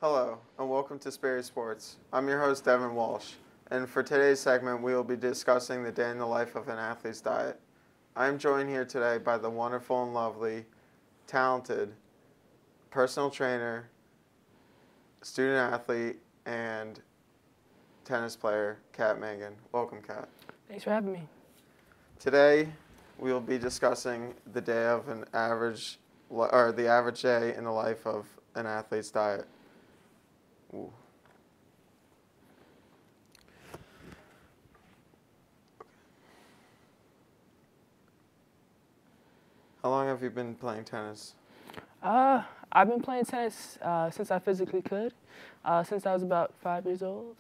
Hello, and welcome to Sperry Sports. I'm your host, Devin Walsh, and for today's segment, we will be discussing the day in the life of an athlete's diet. I am joined here today by the wonderful and lovely, talented personal trainer, student athlete, and tennis player, Kat Mangan. Welcome, Kat. Thanks for having me. Today, we will be discussing the day of the average day in the life of an athlete's diet. Ooh. How long have you been playing tennis? I've been playing tennis since I physically could, since I was about 5 years old.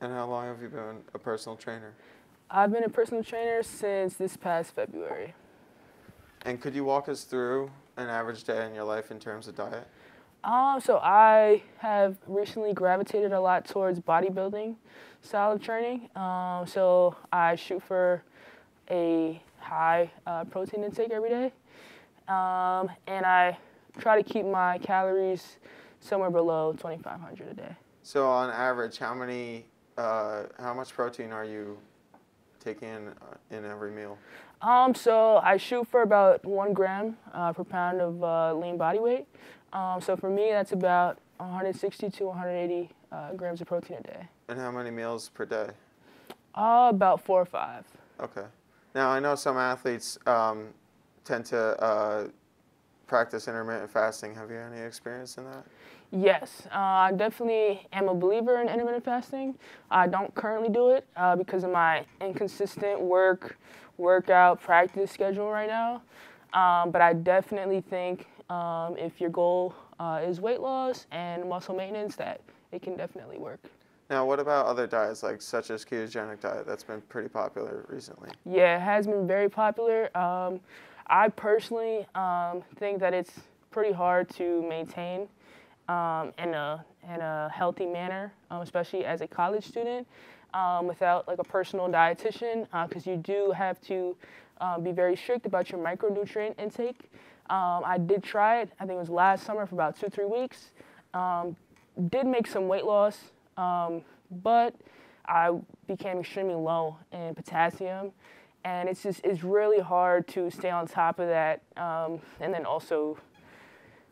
And how long have you been a personal trainer? I've been a personal trainer since this past February. And could you walk us through an average day in your life in terms of diet? So I have recently gravitated a lot towards bodybuilding style of training. So I shoot for a high protein intake every day. And I try to keep my calories somewhere below 2,500 a day. So on average, how much protein are you taking in every meal? So I shoot for about 1 gram per pound of lean body weight. So for me, that's about 160 to 180 grams of protein a day. And how many meals per day? About 4 or 5. Okay. Now, I know some athletes tend to practice intermittent fasting. Have you any experience in that? Yes, I definitely am a believer in intermittent fasting. I don't currently do it because of my inconsistent workout, practice schedule right now. But I definitely think if your goal is weight loss and muscle maintenance, that it can definitely work. Now, what about other diets, such as ketogenic diet? That's been pretty popular recently. Yeah, it has been very popular. I personally think that it's pretty hard to maintain in a healthy manner, especially as a college student, without like a personal dietitian, because you do have to be very strict about your micronutrient intake. I did try it. I think it was last summer for about 2-3 weeks. Did make some weight loss, but I became extremely low in potassium, and it's really hard to stay on top of that, and then also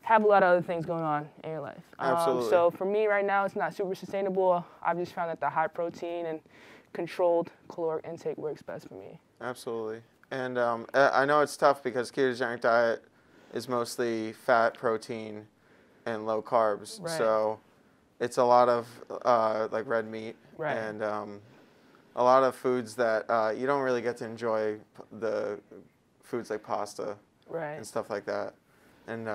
have a lot of other things going on in your life. Absolutely. So for me right now, it's not super sustainable. I've just found that the high protein and controlled caloric intake works best for me. Absolutely. And I know it's tough because ketogenic diet is mostly fat, protein, and low carbs. Right. So it's a lot of like red meat, Right. And a lot of foods that you don't really get to enjoy, the foods like pasta, Right. and stuff like that. And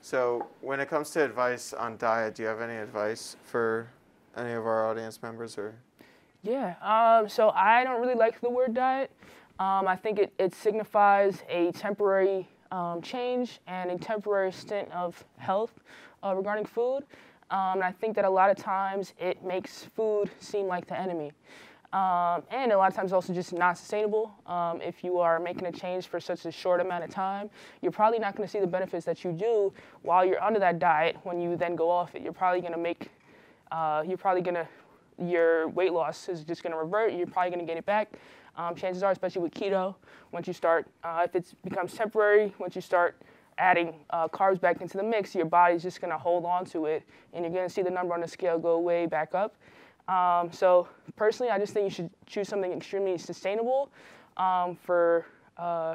so when it comes to advice on diet, do you have any advice for any of our audience members? Or? Yeah, so I don't really like the word diet. I think it signifies a temporary change and a temporary stint of health regarding food. And I think that a lot of times it makes food seem like the enemy. And a lot of times also just not sustainable. If you are making a change for such a short amount of time, you're probably not going to see the benefits that you do while you're under that diet. When you then go off it, you're probably going to your weight loss is just going to revert. You're probably going to get it back. Chances are, especially with keto, once you start, if it becomes temporary, once you start adding carbs back into the mix, your body's just going to hold on to it, and you're going to see the number on the scale go way back up. So personally, I just think you should choose something extremely sustainable for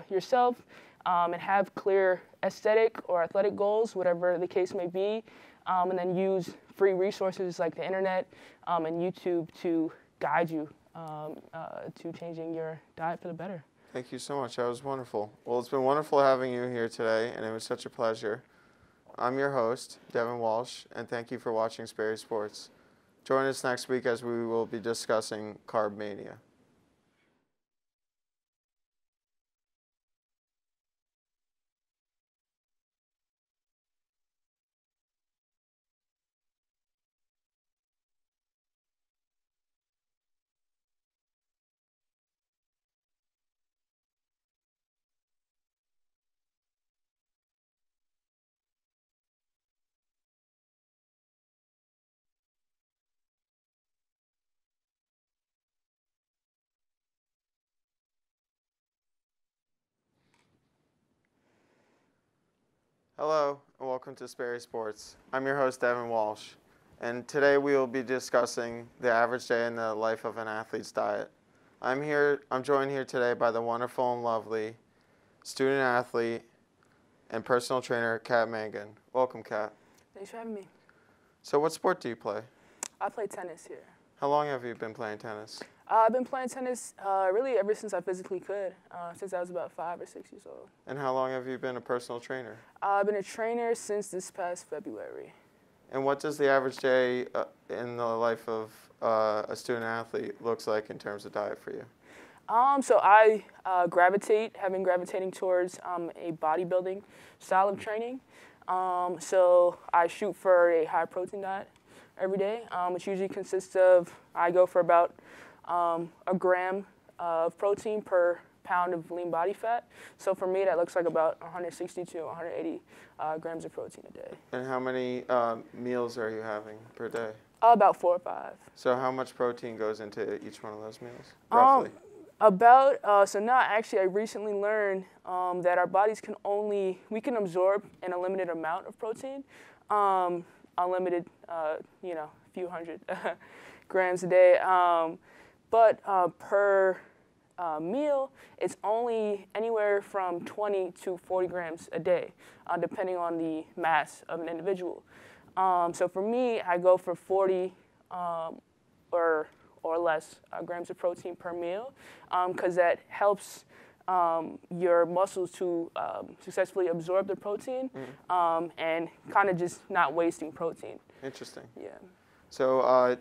yourself, and have clear aesthetic or athletic goals, whatever the case may be, and then use free resources like the internet and YouTube to guide you to changing your diet for the better. Thank you so much. That was wonderful. Well, it's been wonderful having you here today, and it was such a pleasure. I'm your host, Devin Walsh, and thank you for watching Sperry Sports. Join us next week as we will be discussing Carb Mania. Hello, and welcome to Sperry Sports. I'm your host, Devin Walsh, and today we will be discussing the average day in the life of an athlete's diet. I'm joined here today by the wonderful and lovely student athlete and personal trainer, Kat Mangan. Welcome, Kat. Thanks for having me. So what sport do you play? I play tennis here. How long have you been playing tennis? I've been playing tennis really ever since I physically could, since I was about 5 or 6 years old. And how long have you been a personal trainer? I've been a trainer since this past February. And what does the average day in the life of a student athlete looks like in terms of diet for you? So I have been gravitating towards a bodybuilding style of training. So I shoot for a high protein diet every day, which usually consists of, I go for about a gram of protein per pound of lean body fat. So for me, that looks like about 160 to 180 grams of protein a day. And how many meals are you having per day? About 4 or 5. So how much protein goes into each one of those meals, roughly? I recently learned that our bodies we can absorb an unlimited amount of protein, unlimited, a few hundred grams a day. But per meal, it's only anywhere from 20 to 40 grams a day, depending on the mass of an individual. So for me, I go for 40 or less grams of protein per meal, because that helps your muscles to successfully absorb the protein and kind of just not wasting protein. Interesting. Yeah. So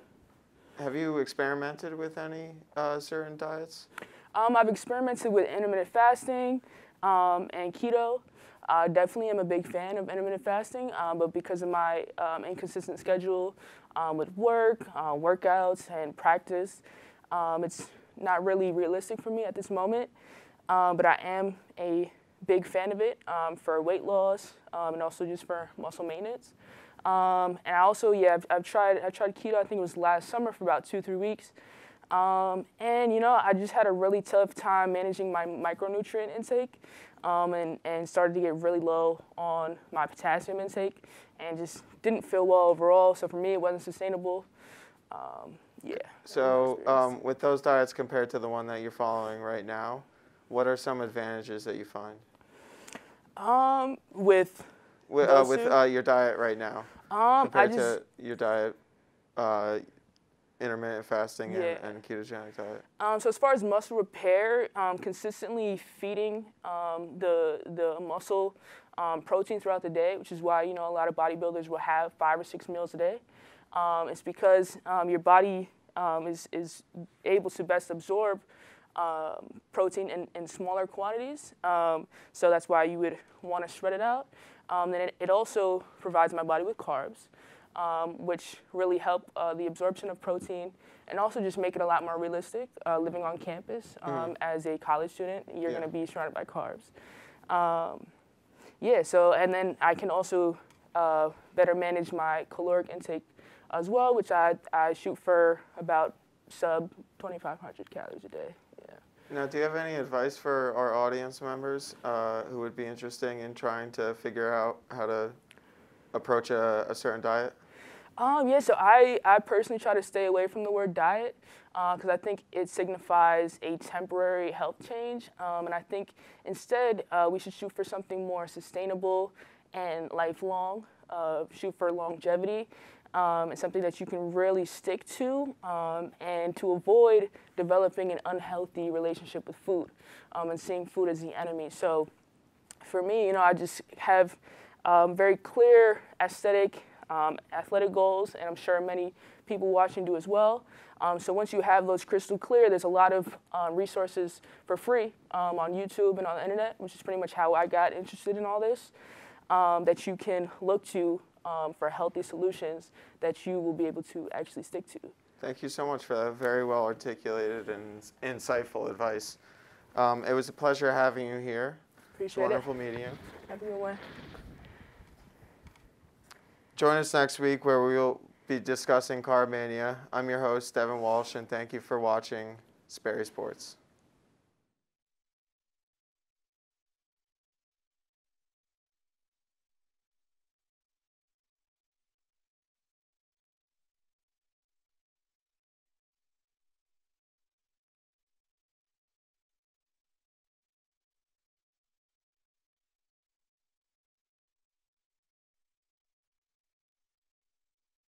have you experimented with any certain diets? I've experimented with intermittent fasting and keto. Definitely am a big fan of intermittent fasting, but because of my inconsistent schedule with work, workouts, and practice, it's not really realistic for me at this moment. But I am a big fan of it for weight loss and also just for muscle maintenance. And I also, I've tried keto. I think it was last summer for about 2-3 weeks. And I just had a really tough time managing my micronutrient intake, and started to get really low on my potassium intake, and just didn't feel well overall. So for me, it wasn't sustainable. So with those diets compared to the one that you're following right now, what are some advantages that you find? With your diet right now, compared to your diet, intermittent fasting and ketogenic diet. So as far as muscle repair, consistently feeding the muscle protein throughout the day, which is why a lot of bodybuilders will have 5 or 6 meals a day. It's because your body is able to best absorb protein in smaller quantities. So that's why you would want to shred it out. Then it also provides my body with carbs, which really help the absorption of protein, and also just make it a lot more realistic living on campus. As a college student, you're going to be surrounded by carbs. And then I can also better manage my caloric intake as well, which I shoot for about sub 2,500 calories a day. Now, do you have any advice for our audience members who would be interested in trying to figure out how to approach a certain diet? So I personally try to stay away from the word diet because I think it signifies a temporary health change. And I think instead we should shoot for something more sustainable and lifelong, shoot for longevity. And something that you can really stick to, and to avoid developing an unhealthy relationship with food and seeing food as the enemy. So for me, I just have very clear aesthetic, athletic goals, and I'm sure many people watching do as well. So once you have those crystal clear, there's a lot of resources for free on YouTube and on the internet, which is pretty much how I got interested in all this, that you can look to for healthy solutions that you will be able to actually stick to. Thank you so much for that very well articulated and insightful advice. It was a pleasure having you here. Appreciate it. Wonderful meeting you. Have a good one. Join us next week where we will be discussing carb mania. I'm your host, Devin Walsh, and thank you for watching Sperry Sports.